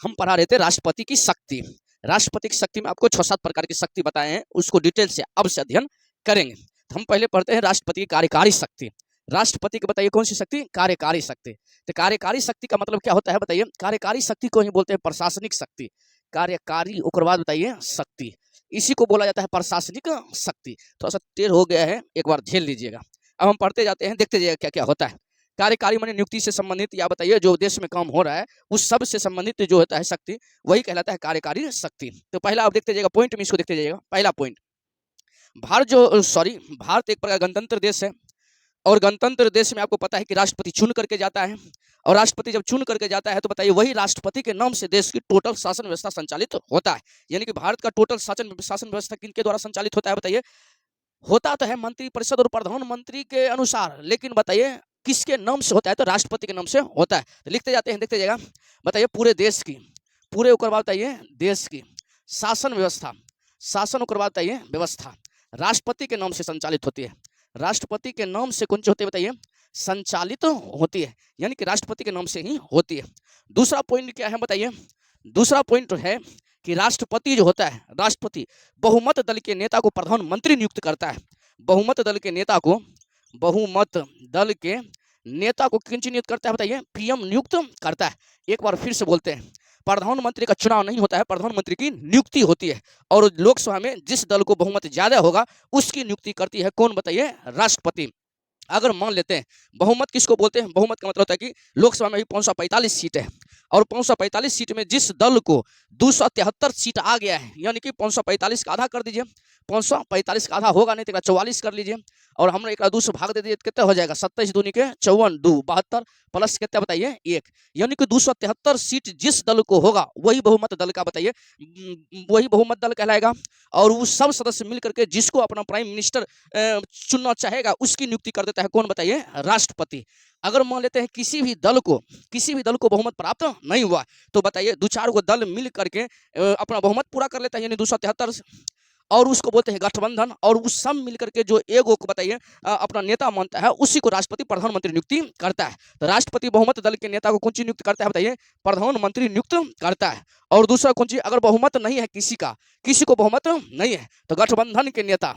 हम पढ़ा रहे थे राष्ट्रपति की शक्ति। राष्ट्रपति की शक्ति में आपको 6-7 प्रकार की शक्ति बताए हैं, उसको डिटेल से अब से अध्ययन करेंगे। तो हम पहले पढ़ते हैं राष्ट्रपति की कार्यकारी शक्ति। राष्ट्रपति की बताइए कौन सी शक्ति? कार्यकारी शक्ति। तो कार्यकारी शक्ति का मतलब क्या होता है बताइए? कार्यकारी शक्ति को ही बोलते हैं प्रशासनिक शक्ति। कार्यकारी ओकर बाद बताइए शक्ति, इसी को बोला जाता है प्रशासनिक शक्ति। थोड़ा सा टेढ़ हो गया है, एक बार झेल लीजिएगा। अब हम पढ़ते जाते हैं, देखते जाइएगा क्या क्या होता है। कार्यकारी माने नियुक्ति से संबंधित या बताइए जो देश में काम हो रहा है उस सब से संबंधित जो होता है शक्ति, वही कहलाता है कार्यकारी शक्ति। तो पहला आप देखते जाइएगा पॉइंट में, इसको देखते जाइएगा। पहला पॉइंट, भारत एक प्रकार गणतंत्र देश है, और गणतंत्र देश में आपको पता है कि राष्ट्रपति चुन करके जाता है, और राष्ट्रपति जब चुन करके जाता है तो बताइए वही राष्ट्रपति के नाम से देश की टोटल शासन व्यवस्था संचालित होता है। यानी कि भारत का टोटल शासन व्यवस्था किनके द्वारा संचालित होता है बताइए? होता तो है मंत्रिपरिषद और प्रधानमंत्री के अनुसार, लेकिन बताइए किसके नाम से होता है? तो राष्ट्रपति के नाम से होता है। तो लिखते जाते हैं, देखते जाएगा। बताइए पूरे देश की, पूरे ऊपर बात बताइए देश की शासन व्यवस्था, शासन ऊपर बात बताइए व्यवस्था राष्ट्रपति के नाम से संचालित होती है। राष्ट्रपति के नाम से कौन सी होती है बताइए? संचालित होती है, यानी कि राष्ट्रपति के नाम से ही होती है। दूसरा पॉइंट क्या है बताइए? दूसरा पॉइंट है कि राष्ट्रपति जो होता है, राष्ट्रपति बहुमत दल के नेता को प्रधानमंत्री नियुक्त करता है। बहुमत दल के नेता को, बहुमत दल के नेता को किन नियुक्त करता है बताइए? पीएम नियुक्त करता है। एक बार फिर से बोलते हैं, प्रधानमंत्री का चुनाव नहीं होता है, प्रधानमंत्री की नियुक्ति होती है, और लोकसभा में जिस दल को बहुमत ज्यादा होगा उसकी नियुक्ति करती है कौन बताइए? राष्ट्रपति। अगर मान लेते हैं बहुमत किसको बोलते हैं? बहुमत का मतलब होता है कि लोकसभा में भी 545 सीट है, और 545 सीट में जिस दल को 273 सीट आ गया है, यानी कि 545 का आधा कर दीजिए, 545 का आधा होगा नहीं तो 44 कर लीजिए, और हम एक 2 से भाग दे दीजिए, कितना हो जाएगा? 27 दूनी के 54, 2 72 प्लस कितना बताइए? 1, यानी कि 273 सीट जिस दल को होगा वही बहुमत दल का बताइए, वही बहुमत दल कहलाएगा। और वो सब सदस्य मिल करके जिसको अपना प्राइम मिनिस्टर चुनना चाहेगा उसकी नियुक्ति कर देता है कौन बताइए? राष्ट्रपति। अगर मान लेते हैं किसी भी दल को बहुमत प्राप्त नहीं हुआ तो बताइए 2-4 गो दल मिल करके अपना बहुमत पूरा कर लेता है, यानी 273, और उसको बोलते हैं गठबंधन, और उस सब मिलकर के जो एगो को बताइए अपना नेता मानता है उसी को राष्ट्रपति प्रधानमंत्री नियुक्ति करता है। तो राष्ट्रपति बहुमत दल के नेता को कौन सी नियुक्त करता है बताइए? प्रधानमंत्री नियुक्त करता है। और दूसरा कौन सी? अगर बहुमत नहीं है किसी को बहुमत नहीं है तो गठबंधन के नेता,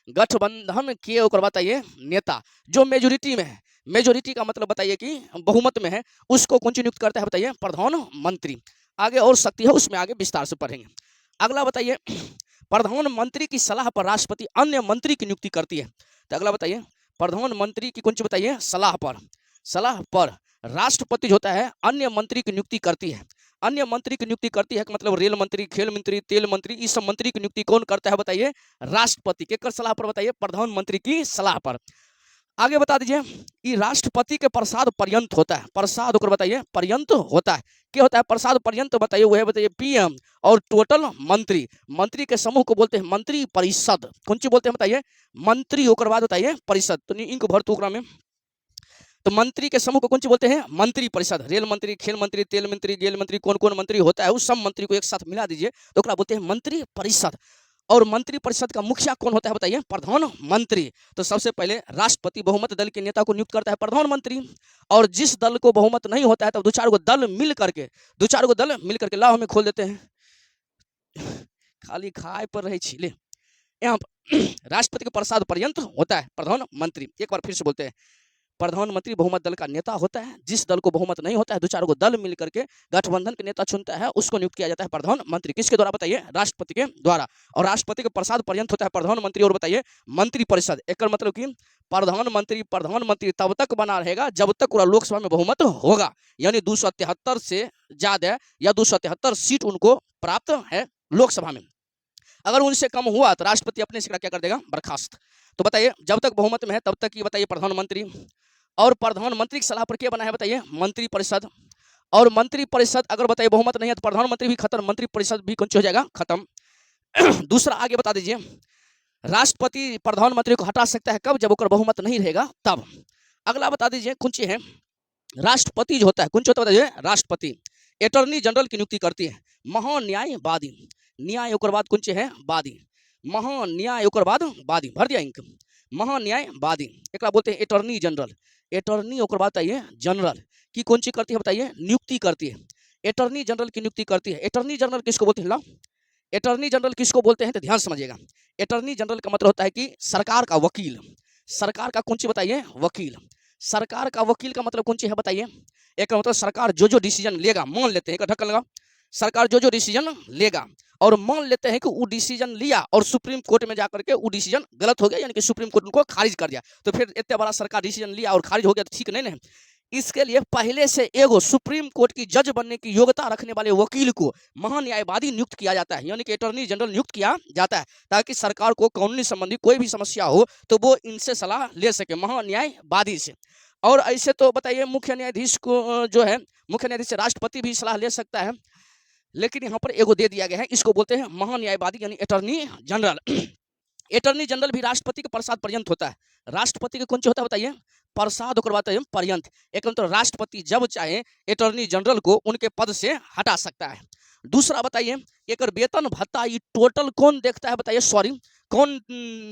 गठबंधन के ऊपर बताइए नेता जो मेजोरिटी में है, मेजोरिटी का मतलब बताइए कि बहुमत में है, उसको कौन सी नियुक्त करता है बताइए? प्रधानमंत्री। आगे और शक्ति है उसमें आगे विस्तार से पढ़ेंगे। अगला बताइए, प्रधानमंत्री की सलाह पर राष्ट्रपति अन्य मंत्री की नियुक्ति करती है। तो अगला बताइए, प्रधानमंत्री की कौन सी बताइए? सलाह पर राष्ट्रपति जो होता है अन्य मंत्री की नियुक्ति करती है। अन्य मंत्री की नियुक्ति करती है मतलब रेल मंत्री, खेल मंत्री, तेल मंत्री, इस सब मंत्री की नियुक्ति कौन करता है बताइए? राष्ट्रपति। के सलाह पर बताइए? प्रधानमंत्री की सलाह पर। आगे बता दीजिए, ये राष्ट्रपति के प्रसाद पर्यंत होता है। प्रसाद होकर बताइए पर्यंत होता है। क्या होता है प्रसाद पर्यंत बताइए? वह बताइए पीएम, और टोटल मंत्री के समूह को बोलते हैं मंत्री परिषद। कौन सी बोलते हैं बताइए? मंत्री होकर बाद बताइए परिषद। तो इनको भर टुकड़ा में, तो मंत्री के समूह को कौन सी बोलते हैं? मंत्री परिषद। रेल मंत्री, खेल मंत्री, तेल मंत्री, गेल मंत्री, कौन कौन मंत्री होता है उस सब मंत्री को एक साथ मिला दीजिए तो बोलते हैं मंत्री परिषद। और मंत्री परिषद का मुखिया कौन होता है बताइए? प्रधानमंत्री। तो सबसे पहले राष्ट्रपति बहुमत दल के नेता को नियुक्त करता है प्रधानमंत्री, और जिस दल को बहुमत नहीं होता है तब 2-4 गो दल मिल करके लाओ हमें खोल देते हैं, खाली खाए पर रहे छीले। यहाँ राष्ट्रपति के प्रसाद पर्यंत होता है प्रधानमंत्री। एक बार फिर से बोलते हैं, प्रधानमंत्री बहुमत दल का नेता होता है, जिस दल को बहुमत नहीं होता है 2-4 गो दल मिल करके गठबंधन के नेता चुनता है, उसको नियुक्त किया जाता है प्रधानमंत्री। किसके द्वारा बताइए? राष्ट्रपति के द्वारा। और राष्ट्रपति के प्रसाद पर्यंत होता है प्रधानमंत्री, और बताइए मंत्री परिषद। एक मतलब कि प्रधानमंत्री तब तक बना रहेगा जब तक पूरा लोकसभा में बहुमत होगा, यानी 273 से ज्यादा या 273 सीट उनको प्राप्त है लोकसभा में। अगर उनसे कम हुआ तो राष्ट्रपति अपने से क्या कर देगा? बर्खास्त। तो बताइए जब तक बहुमत में है तब तक ये बताइए प्रधानमंत्री, और प्रधानमंत्री की सलाह पर क्या बना है बताइए? मंत्री परिषद। और मंत्री परिषद अगर बताइए बहुमत नहीं है तो प्रधानमंत्री भी खत्म, मंत्री परिषद भी कौन हो जाएगा? खत्म। दूसरा आगे बता दीजिए, राष्ट्रपति प्रधानमंत्री को हटा सकता है कब? जब उसका बहुमत नहीं रहेगा तब। अगला बता दीजिए कौन सी है? राष्ट्रपति जो होता है कौन सी होता है बताइए? राष्ट्रपति अटॉर्नी जनरल की नियुक्ति करती है। महान्यायवादी, न्याय ओकर बाद कौन सी है? वादी। महान्याय ओकर बाद वादी, भर दिया इंक। महान्यायवादी एक बोलते हैं अटॉर्नी जनरल। अटॉर्नी ओकर बाद बताइए जनरल की कौन सी करती है बताइए? नियुक्ति करती है। अटॉर्नी जनरल की नियुक्ति करती है। अटॉर्नी जनरल किसको बोलते हैं? अटॉर्नी जनरल किसको बोलते हैं? तो ध्यान समझिएगा। अटॉर्नी जनरल का मतलब होता है कि सरकार का वकील। सरकार का कौन सी बताइए? वकील। सरकार का वकील का मतलब कौन सी है बताइए? एक मतलब सरकार जो जो डिसीजन लेगा, मान लेते हैं, ढक्कन लगा, सरकार जो जो डिसीजन लेगा और मान लेते हैं कि वो डिसीजन लिया और सुप्रीम कोर्ट में जाकर के वो डिसीजन गलत हो गया, यानी कि सुप्रीम कोर्ट उनको खारिज कर दिया, तो फिर इतना बड़ा सरकार डिसीजन लिया और खारिज हो गया तो ठीक नहीं है। इसके लिए पहले से एगो सुप्रीम कोर्ट की जज बनने की योग्यता रखने वाले वकील को महान्यायवादी नियुक्त किया जाता है, यानी कि अटॉर्नी जनरल नियुक्त किया जाता है, ताकि सरकार को कानूनी संबंधी कोई भी समस्या हो तो वो इनसे सलाह ले सके, महान्यायवादी से। और ऐसे तो बताइए मुख्य न्यायाधीश को जो है, मुख्य न्यायाधीश से राष्ट्रपति भी सलाह ले सकता है, लेकिन यहाँ पर एगो दे दिया गया है, इसको बोलते हैं महान्यायवादी यानी अटॉर्नी जनरल। अटॉर्नी जनरल भी राष्ट्रपति के प्रसाद पर्यंत होता है। राष्ट्रपति के कौन सा होता है बताइए? प्रसाद और बताइए पर्यंत। एक मतलब राष्ट्रपति जब चाहे अटॉर्नी जनरल को उनके पद से हटा सकता है। दूसरा बताइए, एक वेतन भत्ता ये टोटल कौन देखता है बताइए? सॉरी, कौन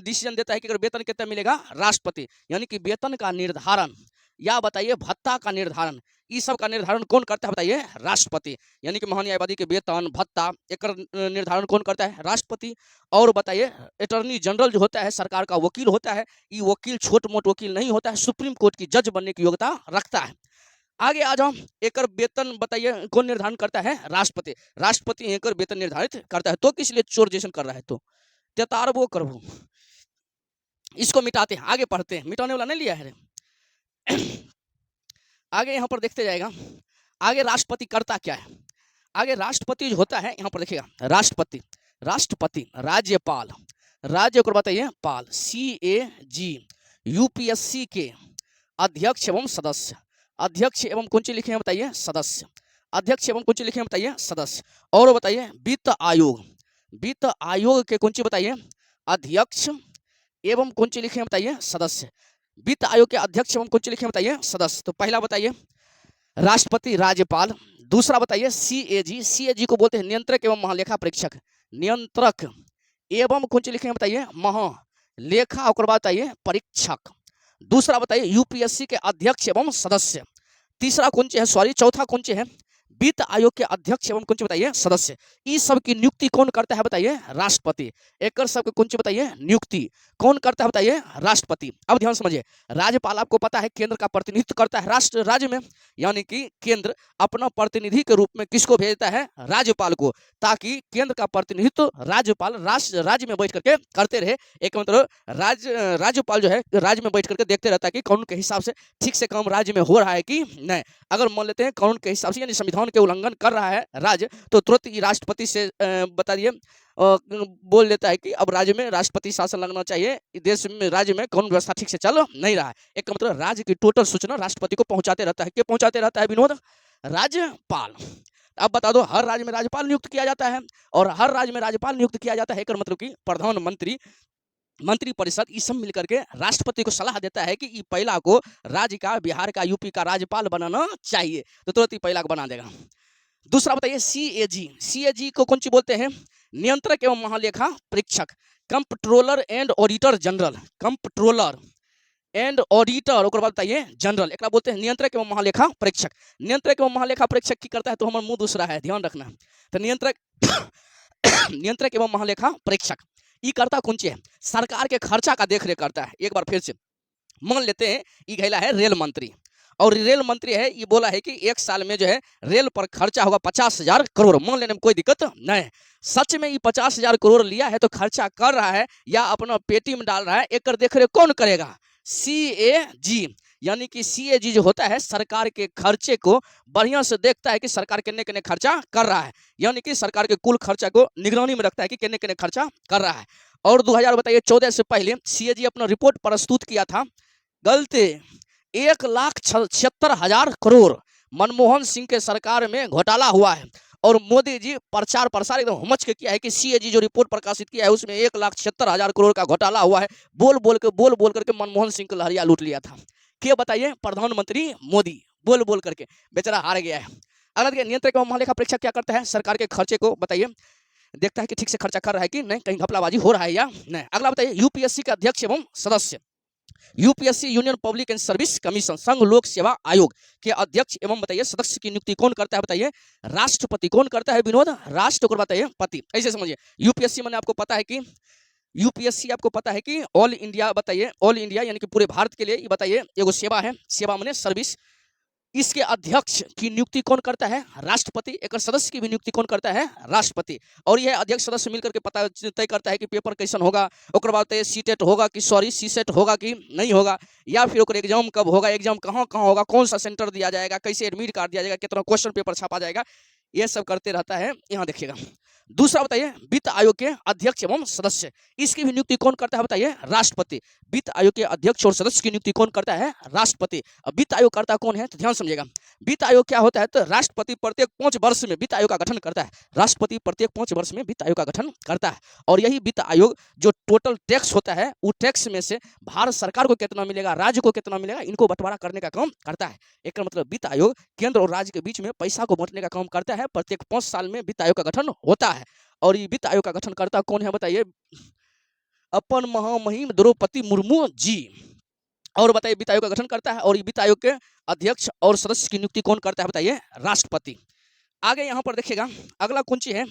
डिसीजन देता है कि अगर वेतन कितना मिलेगा? राष्ट्रपति। यानी कि वेतन का निर्धारण या बताइए भत्ता का निर्धारण, इस सब का निर्धारण कौन करता है बताइए? राष्ट्रपति। यानी कि महान्यायवादी के वेतन भत्ता एक निर्धारण कौन करता है? राष्ट्रपति। और बताइए अटॉर्नी जनरल जो होता है सरकार का वकील होता है, ये वकील छोट मोट वकील नहीं होता है, सुप्रीम कोर्ट की जज बनने की योग्यता रखता है। आगे आ जाओ, एक वेतन बताइए कौन निर्धारण करता है? राष्ट्रपति। राष्ट्रपति एक वेतन निर्धारित करता है। तो किस लिए चोर जैसन कर रहा है? तो तेतारबो करबो, इसको मिटाते हैं, आगे पढ़ते हैं, मिटाने वाला नहीं लिया है। आगे यहाँ पर देखते जाएगा, आगे राष्ट्रपति करता क्या है? आगे राष्ट्रपति जो होता है यहाँ पर देखिएगा, राष्ट्रपति, राष्ट्रपति, राज्यपाल, राज्य को बताइए पाल, CAG, UPSC के अध्यक्ष एवं सदस्य, अध्यक्ष एवं कौन सी लिखे हैं बताइए? सदस्य, अध्यक्ष एवं कौन सी लिखे हैं बताइए? सदस्य। और बताइए वित्त आयोग, वित्त आयोग के कौन सी बताइए? अध्यक्ष एवं कौन सी लिखे हैं बताइए? सदस्य। वित्त आयोग के अध्यक्ष एवं कौन सी लिखे हैं बताइए? सदस्य। तो पहला बताइए राष्ट्रपति राज्यपाल, दूसरा बताइए CAG, CAG को बोलते हैं नियंत्रक एवं महालेखा परीक्षक, नियंत्रक एवं कौन सी लिखे हैं बताइए? महालेखा, और बताइए परीक्षक। दूसरा बताइए UPSC के अध्यक्ष एवं सदस्य। तीसरा कौन सी है? सॉरी, चौथा कौन सी है? वित्त आयोग के अध्यक्ष एवं कौन सी बताइए? सदस्य। इस सब की नियुक्ति कौन करता है बताइए? राष्ट्रपति। एक सब कौन सी बताइए? नियुक्ति कौन करता है बताइए? राष्ट्रपति। अब ध्यान समझिए, राज्यपाल आपको पता है केंद्र का प्रतिनिधित्व करता है राष्ट्र राज्य में, यानी कि केंद्र अपना प्रतिनिधि के रूप में किसको भेजता है? राज्यपाल को, ताकि केंद्र का प्रतिनिधित्व राज्यपाल राष्ट्र राज्य में बैठ करके करते रहे। एक मतलब राज्यपाल जो है राज्य में बैठ करके देखते रहता है कि कानून के हिसाब से ठीक से काम राज्य में हो रहा है कि नहीं। अगर मान लेते हैं कानून के हिसाब से यानी संविधान के उल्लंघन कर रहा है राज्य, तो तुरंत ही राष्ट्रपति से बता दिए बोल देता है कि अब राज्य में राष्ट्रपति शासन लगना चाहिए, देश में राज्य में कानून व्यवस्था ठीक से चल नहीं रहा है। एक मतलब राज्य की टोटल सूचना राष्ट्रपति को पहुंचाते रहता है। क्या पहुंचाते रहता है विनोद? राज्यपाल। अब बता दो, हर राज्य में राज्यपाल नियुक्त किया जाता है, और हर राज्य में राज्यपाल नियुक्त किया जाता है एक मतलब कि प्रधानमंत्री, मंत्री परिषद ये सब मिलकर के राष्ट्रपति को सलाह देता है कि पहला को राज्य का, बिहार का, यूपी का राज्यपाल बनाना चाहिए, तो तुरंत ही पहला को बना देगा। दूसरा बताइए CAG, CAG को कौन सी बोलते हैं? नियंत्रक एवं महालेखा परीक्षक, comptroller and auditor general, comptroller and auditor, और बताइए जनरल, एक बोलते हैं नियंत्रक एवं महालेखा परीक्षक। नियंत्रक एवं महालेखा परीक्षक की करता है तो हमारा मुंह दूसरा है, ध्यान रखना। तो नियंत्रक नियंत्रक एवं महालेखा परीक्षक ये करता कौन सी है? सरकार के खर्चा का देखरेख करता है। एक बार फिर से मान लेते हैं ये घैला है रेल मंत्री, और रेल मंत्री है, ये बोला है कि एक साल में जो है रेल पर खर्चा होगा 50,000 करोड़। मान लेने में कोई दिक्कत नहीं। सच में ये 50,000 करोड़ लिया है तो खर्चा कर रहा है या अपना पेटी में डाल रहा है, एक देखरेख कौन करेगा? CAG। यानी कि CAG जो होता है सरकार के खर्चे को बढ़िया से देखता है कि सरकार कितने कितने खर्चा कर रहा है, यानी कि सरकार के कुल खर्चा को निगरानी में रखता है कि कितने कितने खर्चा कर रहा है। और 2014 से पहले CAG अपना रिपोर्ट प्रस्तुत किया था, गलती 1,76,000 करोड़ मनमोहन सिंह के सरकार में घोटाला हुआ है, और मोदी जी प्रचार प्रसार एकदम हुमच के किया है कि CAG जो रिपोर्ट प्रकाशित किया है उसमें 1,76,000 करोड़ का घोटाला हुआ है। बोल बोल करके मनमोहन सिंह को लहरिया लूट लिया था। क्या बताइए? प्रधानमंत्री मोदी बोल बोल करके बेचारा हार गया है। अगला नियंत्रक एवं महालेखा परीक्षक क्या करता है? सरकार के खर्चे को बताइए देखता है कि ठीक से खर्चा कर रहा है कि नहीं, कहीं घपलाबाजी हो रहा है या नहीं। अगला बताइए UPSC के अध्यक्ष एवं सदस्य। UPSC union public and service commission संघ लोक सेवा आयोग के अध्यक्ष एवं बताइए सदस्य की नियुक्ति कौन करता है बताइए? राष्ट्रपति। कौन करता है विनोद? राष्ट्र को बताइए पति। ऐसे समझिए यूपीएससी मैंने आपको पता है कि यूपीएससी आपको पता है कि ऑल इंडिया बताइए, ऑल इंडिया यानी कि पूरे भारत के लिए ये बताइए एगो सेवा है, सेवा माने सर्विस। इसके अध्यक्ष की नियुक्ति कौन करता है? राष्ट्रपति। एक सदस्य की भी नियुक्ति कौन करता है? राष्ट्रपति। और यह अध्यक्ष सदस्य मिलकर के पता तय करता है कि पेपर कैसन होगा, ओकर बाद सीटेट होगा कि सॉरी सीसेट होगा कि नहीं होगा, या फिर ओकर एग्जाम कब होगा, एग्जाम कहाँ कहाँ होगा, कौन सा सेंटर दिया जाएगा, कैसे एडमिट कार्ड दिया जाएगा, कितना क्वेश्चन पेपर छापा जाएगा, ये सब करते रहता है। यहाँ देखिएगा दूसरा बताइए वित्त आयोग के अध्यक्ष एवं सदस्य, इसकी भी नियुक्ति कौन करता है बताइए? राष्ट्रपति। वित्त आयोग के अध्यक्ष और सदस्य की नियुक्ति कौन करता है? राष्ट्रपति। अब वित्त आयोग करता कौन है तो ध्यान समझिएगा। वित्त आयोग क्या होता है तो राष्ट्रपति प्रत्येक 5 वर्ष में वित्त आयोग का गठन करता है। राष्ट्रपति प्रत्येक 5 वर्ष में वित्त आयोग का गठन करता है। और यही वित्त आयोग जो टोटल टैक्स होता है वो टैक्स में से भारत सरकार को कितना मिलेगा, राज्य को कितना मिलेगा, इनको बंटवारा करने का काम करता है। एक मतलब वित्त आयोग केंद्र और राज्य के बीच में पैसा को बांटने का काम करता है। प्रत्येक 5 साल में वित्त आयोग का गठन होता है। और ये वित्त आयोग का गठन करता कौन है बताइए? अपन महामहिम द्रौपदी मुर्मू जी। और बताइए वित्त आयोग का गठन करता है और वित्त आयोग के अध्यक्ष और सदस्य की नियुक्ति कौन करता है बताइए? राष्ट्रपति। आगे यहाँ पर देखिएगा अगला कौन सी है,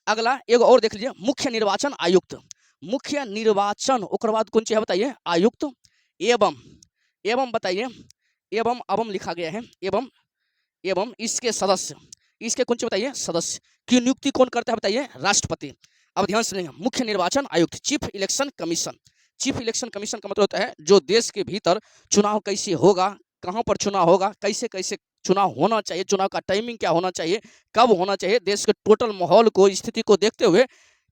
अगला एक और देख लीजिए मुख्य निर्वाचन आयुक्त। मुख्य निर्वाचन ओकर बाद कौन सी है बताइए? आयुक्त। एवं बताइए एवं लिखा गया है एवं इसके सदस्य, इसके कौन से बताइए? सदस्य की नियुक्ति कौन करता है बताइए? राष्ट्रपति। अब ध्यान से सुनिए मुख्य निर्वाचन आयुक्त, chief election commission. Chief election commission का मतलब होता है जो देश के भीतर चुनाव कैसे होगा, कहाँ पर चुनाव होगा, कैसे कैसे चुनाव होना चाहिए, चुनाव का टाइमिंग क्या होना चाहिए, कब होना चाहिए, देश के टोटल माहौल को स्थिति को देखते हुए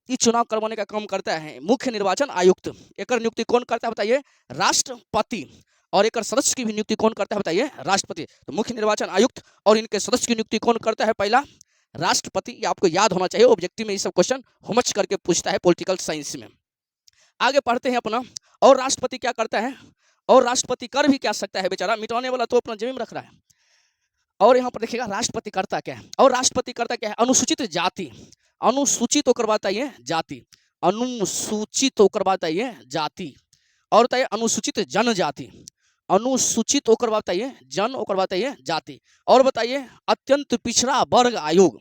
ये चुनाव करवाने का काम करता है मुख्य निर्वाचन आयुक्त। एक नियुक्ति कौन करता है बताइए? राष्ट्रपति। और एक सदस्य की भी नियुक्ति कौन करता है बताइए? राष्ट्रपति। तो मुख्य निर्वाचन आयुक्त और इनके सदस्य की नियुक्ति कौन करता है? पहला राष्ट्रपति। ये आपको याद होना चाहिए, ऑब्जेक्टिव में ये सब क्वेश्चन हुमच करके पूछता है पॉलिटिकल साइंस में। आगे पढ़ते हैं अपना। और राष्ट्रपति क्या करता है? और राष्ट्रपति कर भी क्या सकता है बेचारा, मिटाने वाला तो अपना जमीन में रख रहा है। और यहाँ पर देखिएगा राष्ट्रपति करता क्या है, और राष्ट्रपति करता क्या है? अनुसूचित जाति, अनुसूचित होकर बताइए जाति, अनुसूचित होकर बताइए जाति। और बताइए अनुसूचित जनजाति, अनुसूचित होकर बताइए जन होकर बताइए जाति। और बताइए अत्यंत पिछड़ा वर्ग आयोग,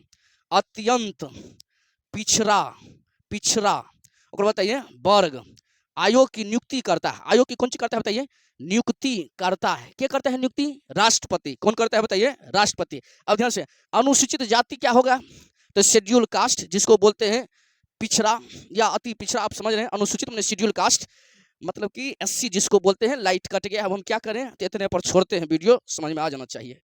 अत्यंत पिछड़ा और बताइए वर्ग आयोग की नियुक्ति करता है। आयोग की कौन सी करता है बताइए? नियुक्ति करता है। क्या करता है नियुक्ति? राष्ट्रपति। कौन करता है बताइए? राष्ट्रपति। अब ध्यान से अनुसूचित जाति क्या होगा तो शेड्यूल कास्ट, जिसको बोलते हैं पिछड़ा या अति पिछड़ा, आप समझ रहे हैं। अनुसूचित मैंने शेड्यूल कास्ट मतलब कि एससी जिसको बोलते हैं। लाइट कट गया, अब हम क्या करें तो इतने पर छोड़ते हैं, वीडियो समझ में आ जाना चाहिए।